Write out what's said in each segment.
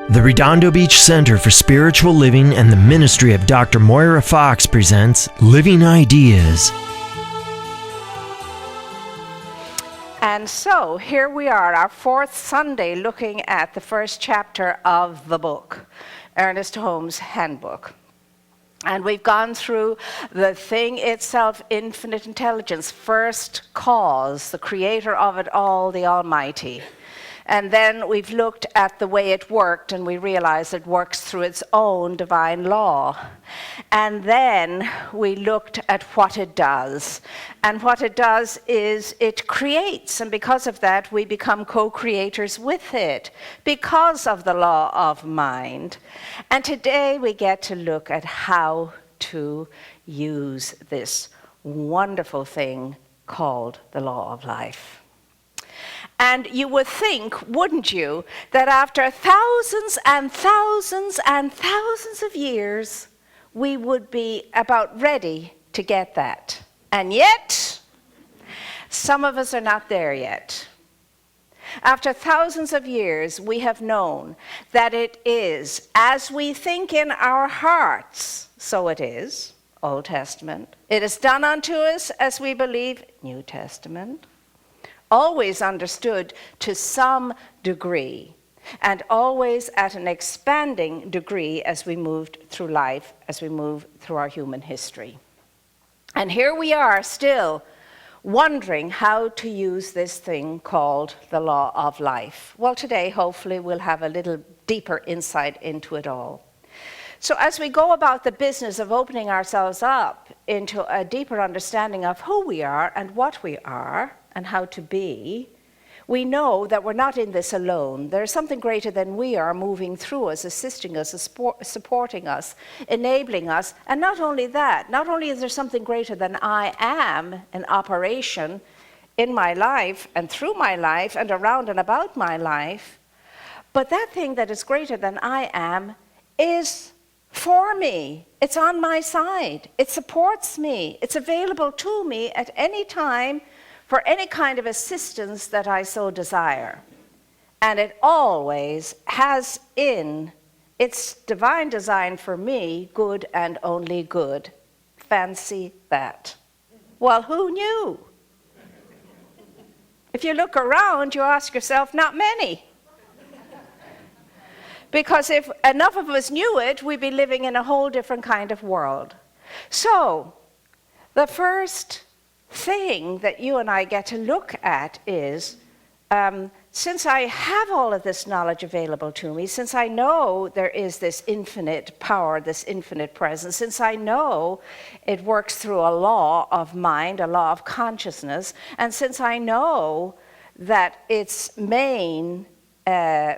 The Redondo Beach Center for Spiritual Living and the Ministry of Dr. Moira Foxe presents Living Ideas. And so here we are, our fourth Sunday, looking at the first chapter of the book, Ernest Holmes' Handbook. And we've gone through the thing itself, infinite intelligence, first cause, the creator of it all, the Almighty. And then we've looked at the way it worked, and we realized it works through its own divine law. And then we looked at what it does. And what it does is it creates, and because of that, we become co-creators with it, because of the law of mind. And today we get to look at how to use this wonderful thing called the law of life. And you would think, wouldn't you, that after thousands and thousands and thousands of years, we would be about ready to get that. And yet, some of us are not there yet. After thousands of years, we have known that it is, as we think in our hearts, so it is, Old Testament. It is done unto us as we believe, New Testament. Always understood to some degree, and always at an expanding degree as we moved through life, as we move through our human history. And here we are still wondering how to use this thing called the law of life. Well, today, hopefully, we'll have a little deeper insight into it all. So as we go about the business of opening ourselves up into a deeper understanding of who we are and what we are, and how to be, we know that we're not in this alone. There's something greater than we are moving through us, assisting us, supporting us, enabling us. And not only that, not only is there something greater than I am in operation in my life and through my life and around and about my life, but that thing that is greater than I am is for me. It's on my side. It supports me. It's available to me at any time for any kind of assistance that I so desire. And it always has in its divine design for me good and only good. Fancy that. Well, who knew? If you look around, you ask yourself, not many. Because if enough of us knew it, we'd be living in a whole different kind of world. So, the first thing that you and I get to look at is, since I have all of this knowledge available to me, since I know there is this infinite power, this infinite presence, since I know it works through a law of mind, a law of consciousness, and since I know that its main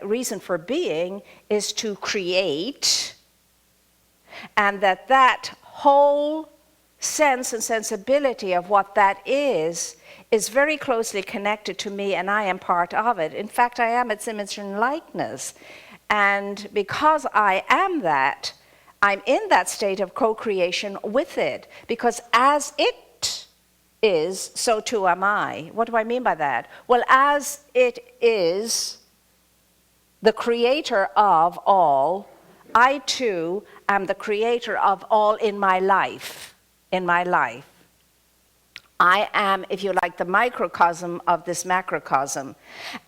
reason for being is to create, and that whole sense and sensibility of what that is very closely connected to me, and I am part of it. In fact, I am its image and likeness. And because I am that, I'm in that state of co-creation with it. Because as it is, so too am I. What do I mean by that? Well, as it is the creator of all, I too am the creator of all in my life. In my life. I am, if you like, the microcosm of this macrocosm.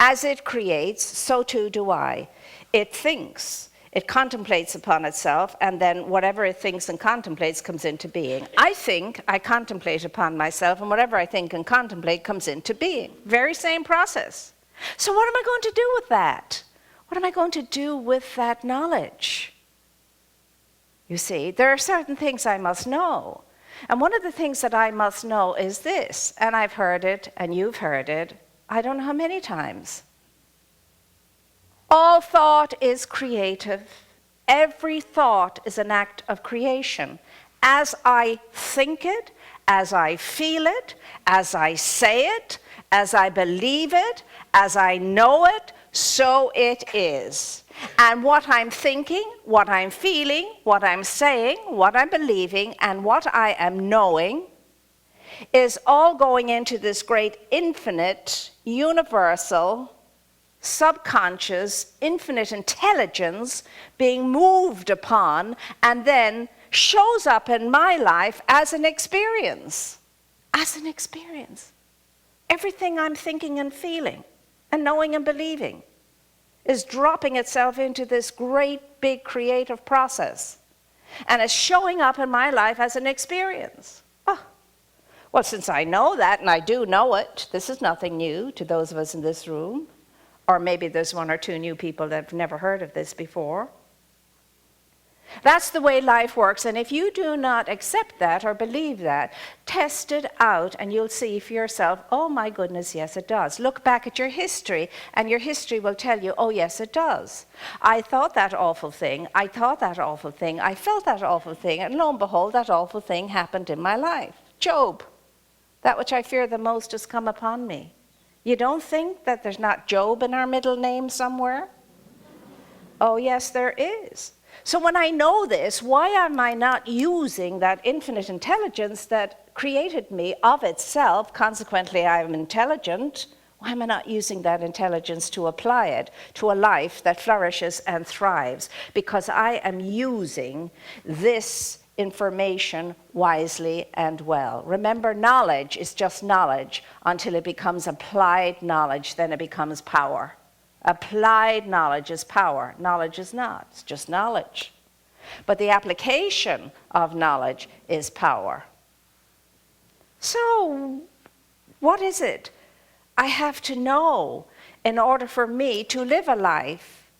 As it creates, so too do I. It thinks, it contemplates upon itself, and then whatever it thinks and contemplates comes into being. I think, I contemplate upon myself, and whatever I think and contemplate comes into being. Very same process. So what am I going to do with that? What am I going to do with that knowledge? You see, there are certain things I must know. And one of the things that I must know is this, and I've heard it, and you've heard it, I don't know how many times. All thought is creative. Every thought is an act of creation. As I think it, as I feel it, as I say it, as I believe it, as I know it, so it is. And what I'm thinking, what I'm feeling, what I'm saying, what I'm believing, and what I am knowing is all going into this great infinite, universal subconscious, infinite intelligence being moved upon and then shows up in my life as an experience. As an experience. Everything I'm thinking and feeling and knowing and believing is dropping itself into this great big creative process and is showing up in my life as an experience. Oh, well, since I know that, and I do know it, this is nothing new to those of us in this room, or maybe there's one or two new people that have never heard of this before. That's the way life works, and if you do not accept that or believe that, test it out and you'll see for yourself, oh my goodness, yes it does. Look back at your history and your history will tell you, oh yes it does. I thought that awful thing, I thought that awful thing, I felt that awful thing, and lo and behold, that awful thing happened in my life. Job, that which I fear the most has come upon me. You don't think that there's not Job in our middle name somewhere? Oh yes, there is. So when I know this, why am I not using that infinite intelligence that created me of itself? Consequently, I am intelligent. Why am I not using that intelligence to apply it to a life that flourishes and thrives? Because I am using this information wisely and well. Remember, knowledge is just knowledge until it becomes applied knowledge, then it becomes power. Applied knowledge is power. Knowledge is not. It's just knowledge. But the application of knowledge is power. So, what is it I have to know in order for me to live a life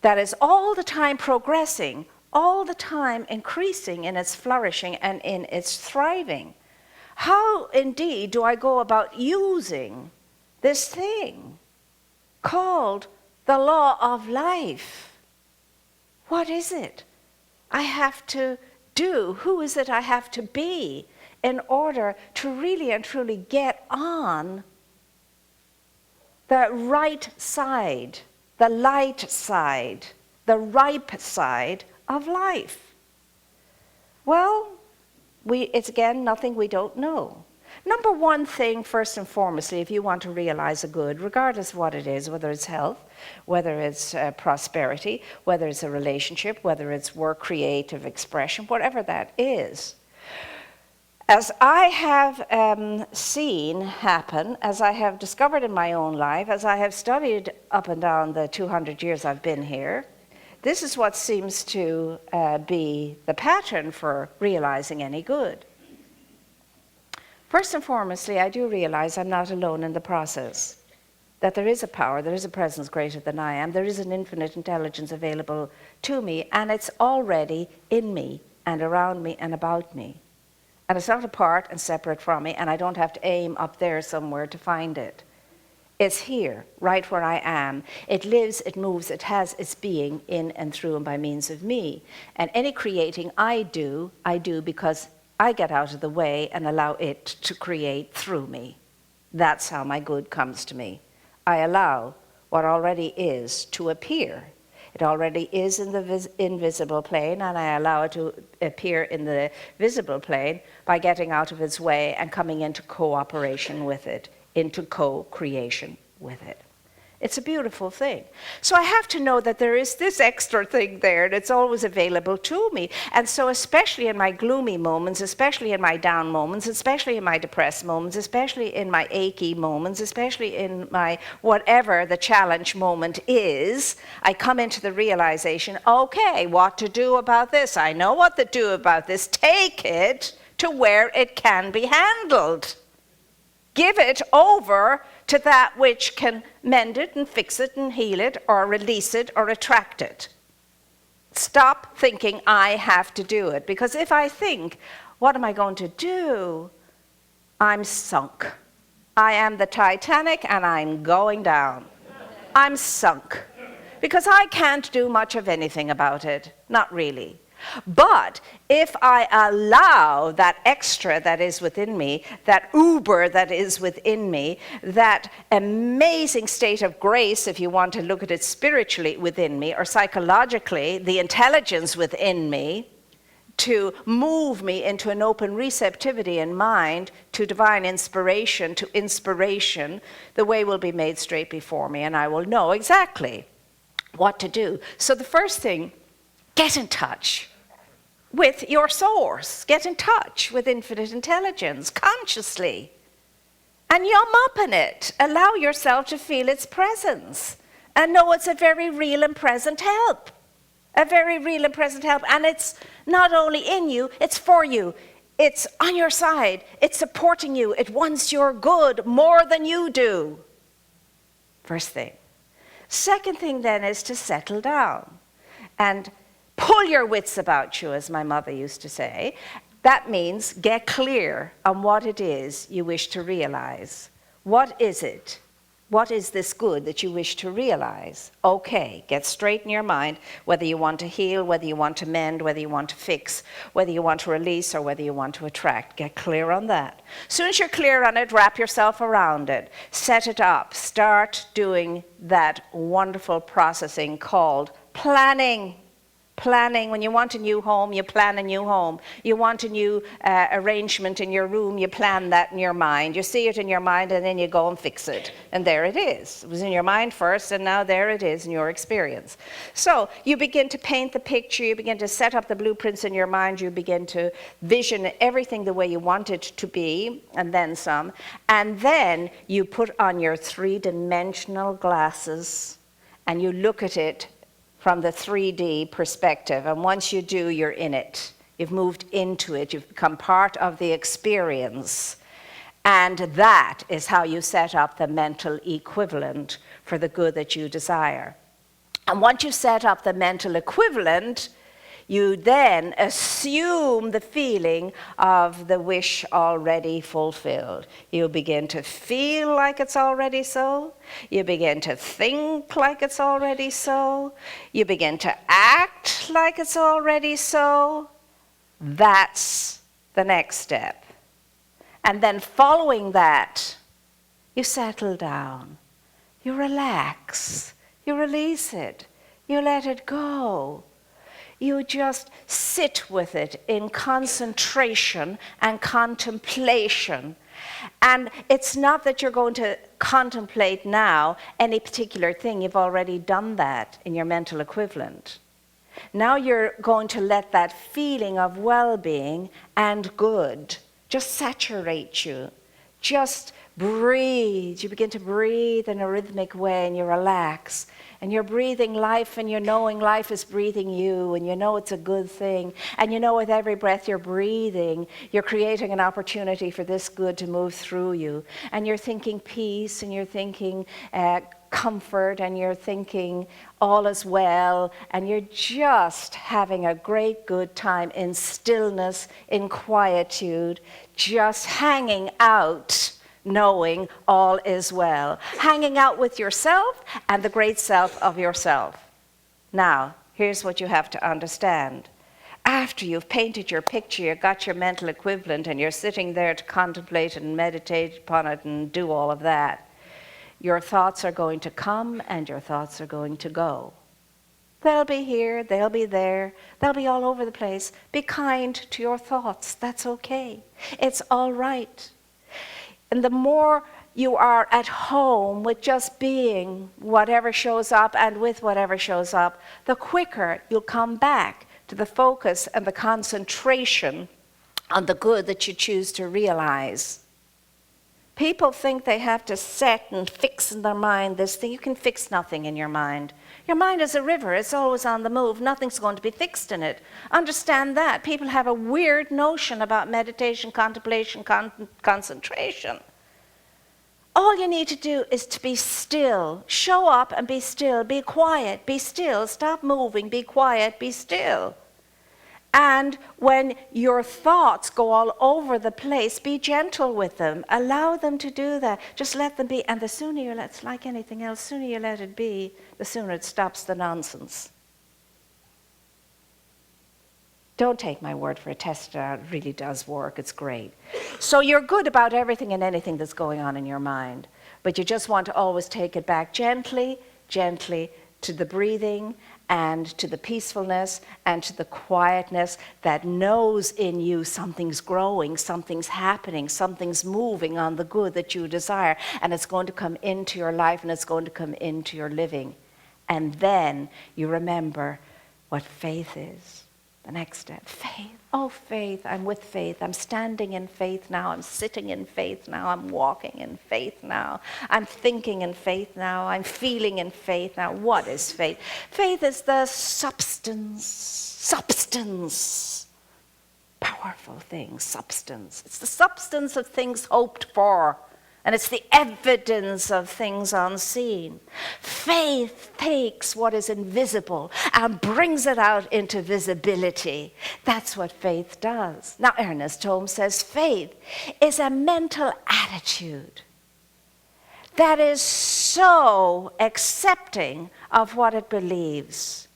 that is all the time progressing, all the time increasing in its flourishing and in its thriving? How indeed do I go about using this thing called the law of life? What is it I have to do? Who is it I have to be in order to really and truly get on the right side, the light side, the ripe side of life? Well, it's again nothing we don't know. Number one thing, first and foremost, if you want to realize a good, regardless of what it is, whether it's health, whether it's prosperity, whether it's a relationship, whether it's work, creative expression, whatever that is, as I have seen happen, as I have discovered in my own life, as I have studied up and down the 200 years I've been here, this is what seems to be the pattern for realizing any good. First and foremostly, I do realize I'm not alone in the process, that there is a power, there is a presence greater than I am, there is an infinite intelligence available to me, and it's already in me and around me and about me. And it's not apart and separate from me, and I don't have to aim up there somewhere to find it. It's here, right where I am. It lives, it moves, it has its being in and through and by means of me. And any creating I do because I get out of the way and allow it to create through me. That's how my good comes to me. I allow what already is to appear. It already is in the invisible plane, and I allow it to appear in the visible plane by getting out of its way and coming into cooperation with it, into co-creation with it. It's a beautiful thing. So I have to know that there is this extra thing there that's always available to me. And so especially in my gloomy moments, especially in my down moments, especially in my depressed moments, especially in my achy moments, especially in my whatever the challenge moment is, I come into the realization, okay, what to do about this? I know what to do about this. Take it to where it can be handled. Give it over to that which can mend it and fix it and heal it or release it or attract it. Stop thinking I have to do it, because if I think, what am I going to do? I'm sunk. I am the Titanic and I'm going down. I'm sunk. Because I can't do much of anything about it. Not really. But if I allow that extra that is within me, that uber that is within me, that amazing state of grace, if you want to look at it spiritually within me, or psychologically, the intelligence within me, to move me into an open receptivity in mind to divine inspiration, to inspiration, the way will be made straight before me, and I will know exactly what to do. So the first thing, get in touch with your source. Get in touch with infinite intelligence consciously. And yum up in it. Allow yourself to feel its presence. And know it's a very real and present help. A very real and present help. And it's not only in you, it's for you. It's on your side. It's supporting you. It wants your good more than you do. First thing. Second thing then is to settle down and pull your wits about you, as my mother used to say. That means get clear on what it is you wish to realize. What is it? What is this good that you wish to realize? Okay, get straight in your mind whether you want to heal, whether you want to mend, whether you want to fix, whether you want to release, or whether you want to attract. Get clear on that. As soon as you're clear on it, wrap yourself around it. Set it up. Start doing that wonderful processing called planning. Planning. When you want a new home, you plan a new home. You want a new arrangement in your room, you plan that in your mind. You see it in your mind and then you go and fix it. And there it is. It was in your mind first and now there it is in your experience. So you begin to paint the picture, you begin to set up the blueprints in your mind, you begin to vision everything the way you want it to be, and then some. And then you put on your three-dimensional glasses and you look at it from the 3D perspective. And once you do, you're in it. You've moved into it. You've become part of the experience. And that is how you set up the mental equivalent for the good that you desire. And once you set up the mental equivalent, you then assume the feeling of the wish already fulfilled. You begin to feel like it's already so. You begin to think like it's already so. You begin to act like it's already so. That's the next step. And then following that, you settle down. You relax. You release it. You let it go. You just sit with it in concentration and contemplation. And it's not that you're going to contemplate now any particular thing. You've already done that in your mental equivalent. Now you're going to let that feeling of well-being and good just saturate you. Just breathe. You begin to breathe in a rhythmic way and you relax. And you're breathing life and you're knowing life is breathing you and you know it's a good thing. And you know with every breath you're breathing, you're creating an opportunity for this good to move through you. And you're thinking peace and you're thinking comfort and you're thinking all is well. And you're just having a great good time in stillness, in quietude, just hanging out, knowing all is well. Hanging out with yourself and the great self of yourself. Now, here's what you have to understand. After you've painted your picture, you've got your mental equivalent, and you're sitting there to contemplate and meditate upon it and do all of that, your thoughts are going to come and your thoughts are going to go. They'll be here, they'll be there, they'll be all over the place. Be kind to your thoughts. That's okay. It's all right. And the more you are at home with just being whatever shows up and with whatever shows up, the quicker you'll come back to the focus and the concentration on the good that you choose to realize. People think they have to set and fix in their mind this thing. You can fix nothing in your mind. Your mind is a river. It's always on the move. Nothing's going to be fixed in it. Understand that. People have a weird notion about meditation, contemplation, concentration. All you need to do is to be still. Show up and be still. Be quiet. Be still. Stop moving. Be quiet. Be still. And when your thoughts go all over the place, be gentle with them. Allow them to do that. Just let them be. And the sooner you let, it's like anything else, the sooner you let it be, the sooner it stops the nonsense. Don't take my word for it. Test it out. It really does work. It's great. So you're good about everything and anything that's going on in your mind. But you just want to always take it back gently, gently, to the breathing and to the peacefulness and to the quietness that knows in you something's growing, something's happening, something's moving on the good that you desire, and it's going to come into your life and it's going to come into your living. And then you remember what faith is. The next step, faith. Oh, faith, I'm with faith. I'm standing in faith now. I'm sitting in faith now. I'm walking in faith now. I'm thinking in faith now. I'm feeling in faith now. What is faith? Faith is the substance. Powerful thing, substance. It's the substance of things hoped for. And it's the evidence of things unseen. Faith takes what is invisible and brings it out into visibility. That's what faith does. Now, Ernest Holmes says faith is a mental attitude that is so accepting of what it believes,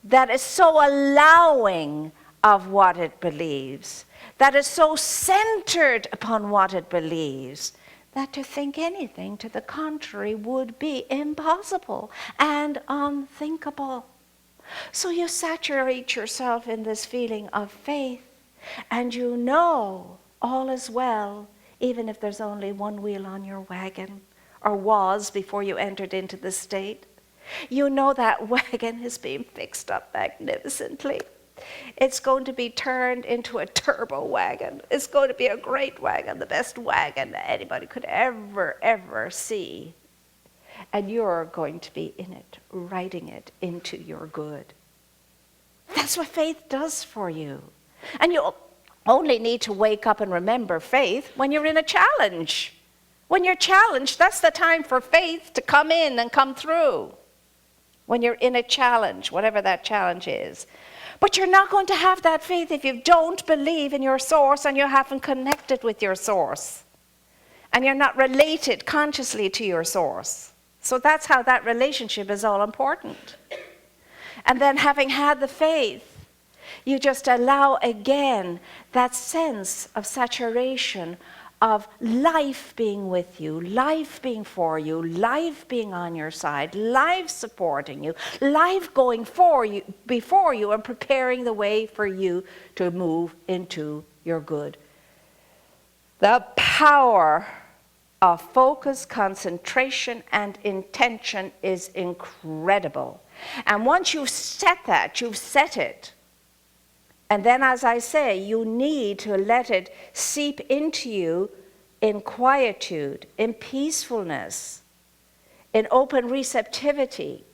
that is so allowing of what it believes, that is so centered upon what it believes, that to think anything to the contrary would be impossible and unthinkable. So you saturate yourself in this feeling of faith, and you know all is well, even if there's only one wheel on your wagon, or was before you entered into the state. You know that wagon is being fixed up magnificently. It's going to be turned into a turbo wagon. It's going to be a great wagon, the best wagon that anybody could ever see. And you're going to be in it, writing it into your good. That's what faith does for you. And you only need to wake up and remember faith when you're in a challenge. When you're challenged, that's the time for faith to come in and come through. When you're in a challenge, whatever that challenge is. But you're not going to have that faith if you don't believe in your source and you haven't connected with your source. And you're not related consciously to your source. So that's how that relationship is all important. And then having had the faith, you just allow again that sense of saturation of life being with you, life being for you, life being on your side, life supporting you, life going for you, before you, and preparing the way for you to move into your good. The power of focus, concentration, and intention is incredible. And once you've set that, you've set it. And then, as I say, you need to let it seep into you in quietude, in peacefulness, in open receptivity.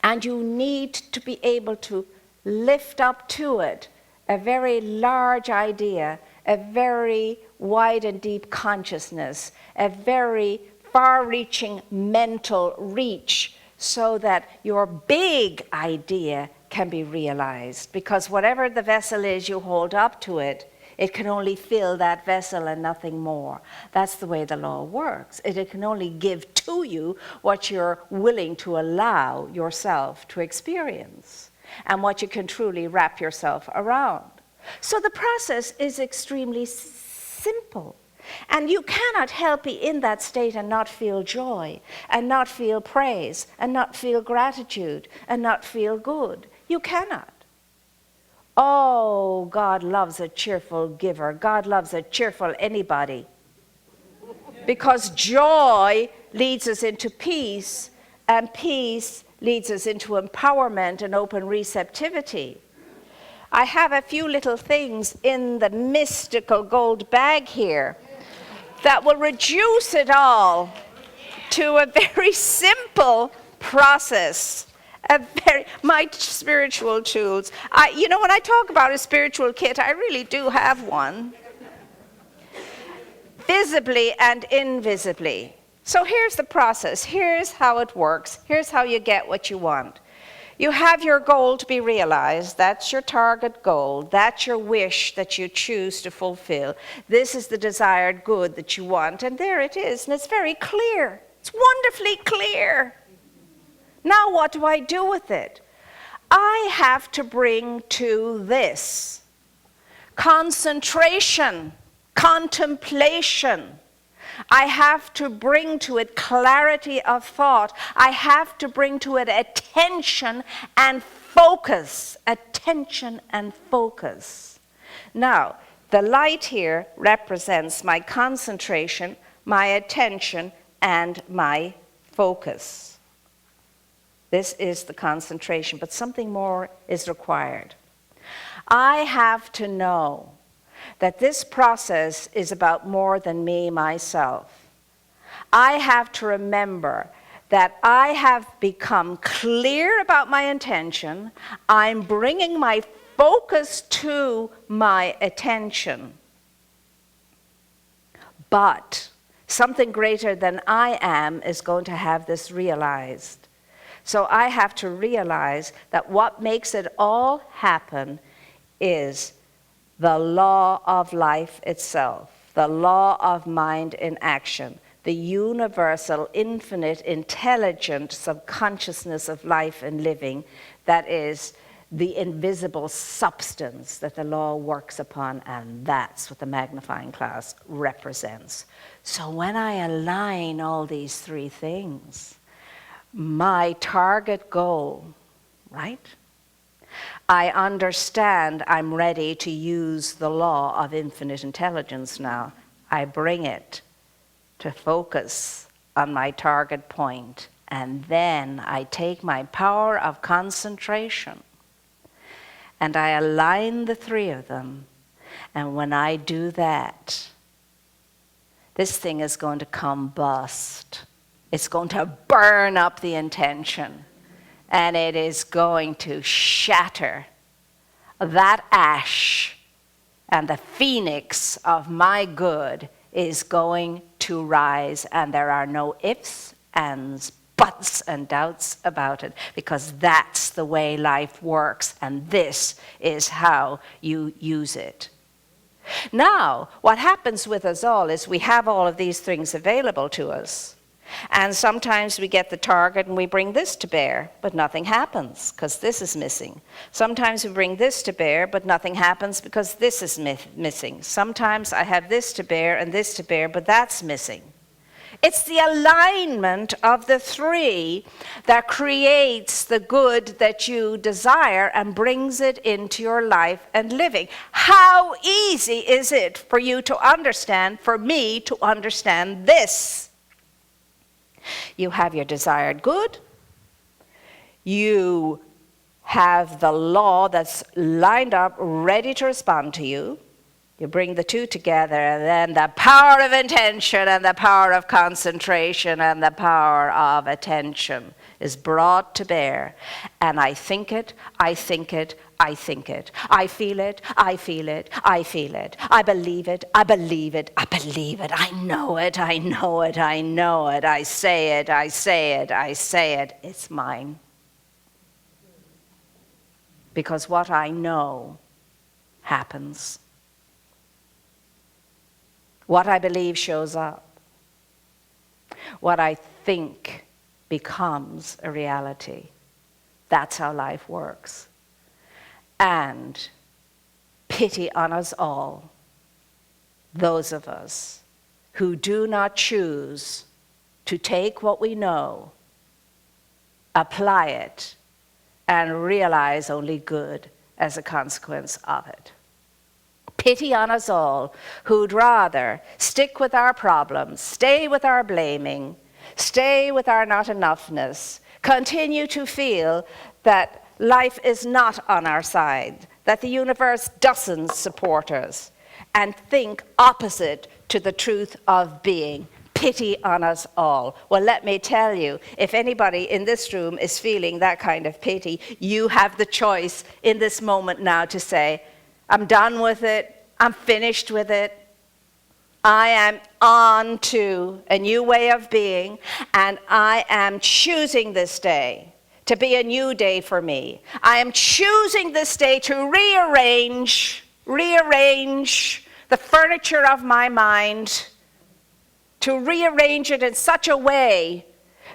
And you need to be able to lift up to it a very large idea, a very wide and deep consciousness, a very far-reaching mental reach, so that your big idea can be realized. Because whatever the vessel is you hold up to it, it can only fill that vessel and nothing more. That's the way the law works. It can only give to you what you're willing to allow yourself to experience and what you can truly wrap yourself around. So the process is extremely simple. And you cannot help be in that state and not feel joy, and not feel praise, and not feel gratitude, and not feel good. You cannot. Oh, God loves a cheerful giver. God loves a cheerful anybody. Because joy leads us into peace, and peace leads us into empowerment and open receptivity. I have a few little things in the mystical gold bag here that will reduce it all to a very simple process. My spiritual tools. When I talk about a spiritual kit, I really do have one. Visibly and invisibly. So here's the process. Here's how it works. Here's how you get what you want. You have your goal to be realized. That's your target goal. That's your wish that you choose to fulfill. This is the desired good that you want. And there it is. And it's very clear. It's wonderfully clear. Now what do I do with it? I have to bring to this concentration, contemplation. I have to bring to it clarity of thought. I have to bring to it attention and focus. Attention and focus. Now, the light here represents my concentration, my attention, and my focus. This is the concentration, but something more is required. I have to know that this process is about more than me, myself. I have to remember that I have become clear about my intention. I'm bringing my focus to my attention. But something greater than I am is going to have this realized. So I have to realize that what makes it all happen is the law of life itself, the law of mind in action, the universal, infinite, intelligent subconsciousness of life and living that is the invisible substance that the law works upon, and that's what the magnifying glass represents. So when I align all these three things, my target goal, right? I understand I'm ready to use the law of infinite intelligence now. I bring it to focus on my target point, and then I take my power of concentration and I align the three of them. And when I do that, this thing is going to combust. It's going to burn up the intention. And it is going to shatter that ash, and the phoenix of my good is going to rise, and there are no ifs, ands, buts, and doubts about it, because that's the way life works, and this is how you use it. Now, what happens with us all is we have all of these things available to us. And sometimes we get the target and we bring this to bear, but nothing happens because this is missing. Sometimes we bring this to bear, but nothing happens because this is missing. Sometimes I have this to bear and this to bear, but that's missing. It's the alignment of the three that creates the good that you desire and brings it into your life and living. How easy is it for you to understand, for me to understand this? You have your desired good. You have the law that's lined up, ready to respond to you. You bring the two together, and then the power of intention and the power of concentration and the power of attention is brought to bear. And I think it, I think it, I think it. I feel it, I feel it, I feel it. I believe it, I believe it, I believe it. I know it, I know it, I know it. I say it, I say it, I say it. It's mine. Because what I know happens. What I believe shows up. What I think becomes a reality. That's how life works. And pity on us all, those of us who do not choose to take what we know, apply it, and realize only good as a consequence of it. Pity on us all who'd rather stick with our problems, stay with our blaming, stay with our not enoughness, continue to feel that life is not on our side, that the universe doesn't support us, and think opposite to the truth of being. Pity on us all. Well, let me tell you, if anybody in this room is feeling that kind of pity, you have the choice in this moment now to say, I'm done with it, I'm finished with it, I am on to a new way of being, and I am choosing this day to be a new day for me. I am choosing this day to rearrange the furniture of my mind, to rearrange it in such a way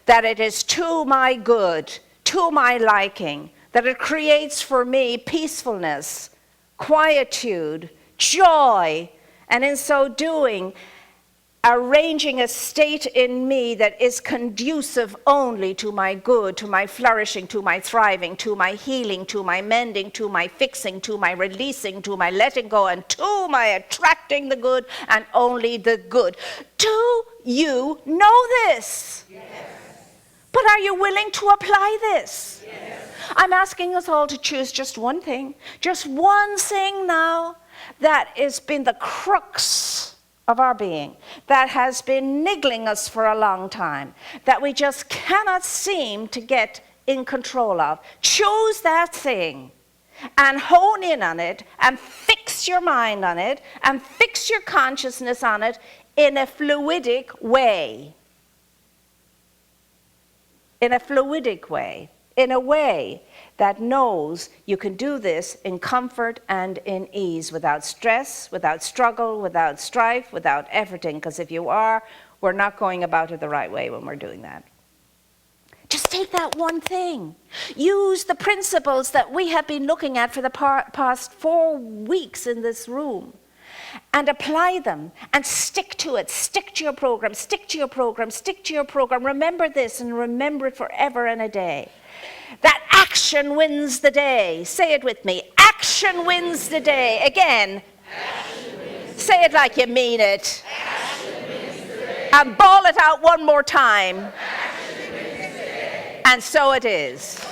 that it is to my good, to my liking, that it creates for me peacefulness, quietude, joy, and in so doing, arranging a state in me that is conducive only to my good, to my flourishing, to my thriving, to my healing, to my mending, to my fixing, to my releasing, to my letting go, and to my attracting the good and only the good. Do you know this? Yes. But are you willing to apply this? Yes. I'm asking us all to choose just one thing now that has been the crux of our being, that has been niggling us for a long time, that we just cannot seem to get in control of. Choose that thing and hone in on it and fix your mind on it and fix your consciousness on it in a fluidic way. In a fluidic way. In a way that knows you can do this in comfort and in ease, without stress, without struggle, without strife, without efforting. Because if you are, we're not going about it the right way when we're doing that. Just take that one thing. Use the principles that we have been looking at for the past 4 weeks in this room, and apply them and stick to it. Stick to your program, stick to your program, stick to your program. Remember this and remember it forever and a day. That action wins the day. Say it with me. Action wins the day. Again. Say it like you mean it. And bawl it out one more time. And so it is.